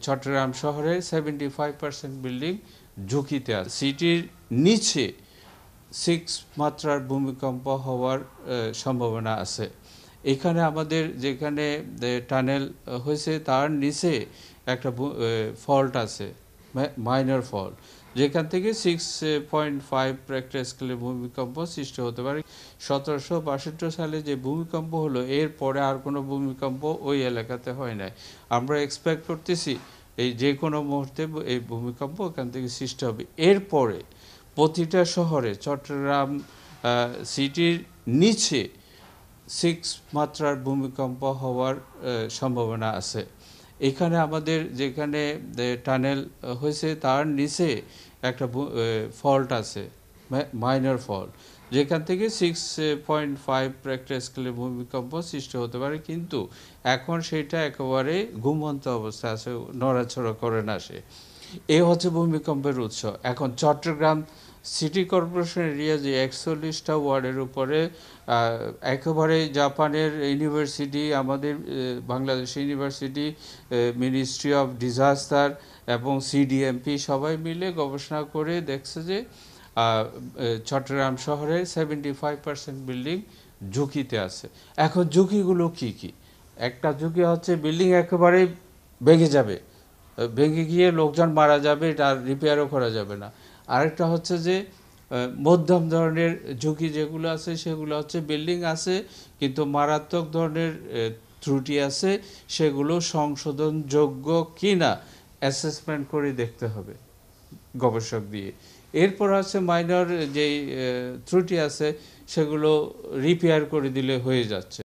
চট্টগ্রাম শহরে 75% বিল্ডিং ঝুঁকিতে আছে। সিটির নিচে 6 মাত্রার ভূমিকম্প হওয়ার সম্ভাবনা আছে। এখানে আমাদের যেখানে টানেল হয়েছে তার নিচে একটা ফল্ট আছে, মাইনর ফল্ট, যেখান থেকে 6.5 রেক্টার স্কেলের ভূমিকম্প সৃষ্টি হতে পারে। 1762 সালে যে ভূমিকম্প হলো এরপরে আর কোনো ভূমিকম্প ওই এলাকাতে হয় নাই। আমরা এক্সপেক্ট করতেছি এই যে কোনো মুহূর্তে এই ভূমিকম্প ওখান থেকে সৃষ্টি হবে। এরপরে প্রতিটা শহরে চট্টগ্রাম সিটির নিচে 6 মাত্রার ভূমিকম্প হওয়ার সম্ভাবনা আছে। এখানে আমাদের যেখানে টানেল হয়েছে তার নিচে একটা ফল্ট আছে, মাইনর ফল্ট, যেখান থেকে 6.5 রেক্টার স্কেলের ভূমিকম্প সৃষ্টি হতে পারে, কিন্তু এখন সেটা একেবারে ঘুমন্ত অবস্থা আছে, নড়াচড়া করে না সে। এ হচ্ছে ভূমিকম্পের উৎস। এখন চট্টগ্রাম সিটি কর্পোরেশন এরিয়া যে 41টা ওয়ার্ডের উপরে একেবারে জাপানের ইউনিভার্সিটি, আমাদের Bangladesh university, ministry of disaster এবং সিডিএমপি সবাই মিলে গবেষণা করে দেখছে যে চট্টগ্রাম শহরের 75% বিল্ডিং ঝুঁকিতে আছে। এখন ঝুঁকিগুলো কি কি? একটা ঝুঁকি হচ্ছে বিল্ডিং একেবারে ভেঙে যাবে, ভেঙে গিয়ে লোকজন মারা যাবে, এটা রিপেয়ারও করা যাবে না। আরেকটা হচ্ছে যে মধ্যম ধরনের ঝুঁকি যেগুলো আছে সেগুলো হচ্ছে বিল্ডিং আছে কিন্তু মারাত্মক ধরনের ত্রুটি আছে, সেগুলো সংশোধনযোগ্য কিনা অ্যাসেসমেন্ট করে দেখতে হবে গবেষক দিয়ে। এরপর আছে মাইনর যেই ত্রুটি আছে সেগুলো রিপেয়ার করে দিলে হয়ে যাচ্ছে।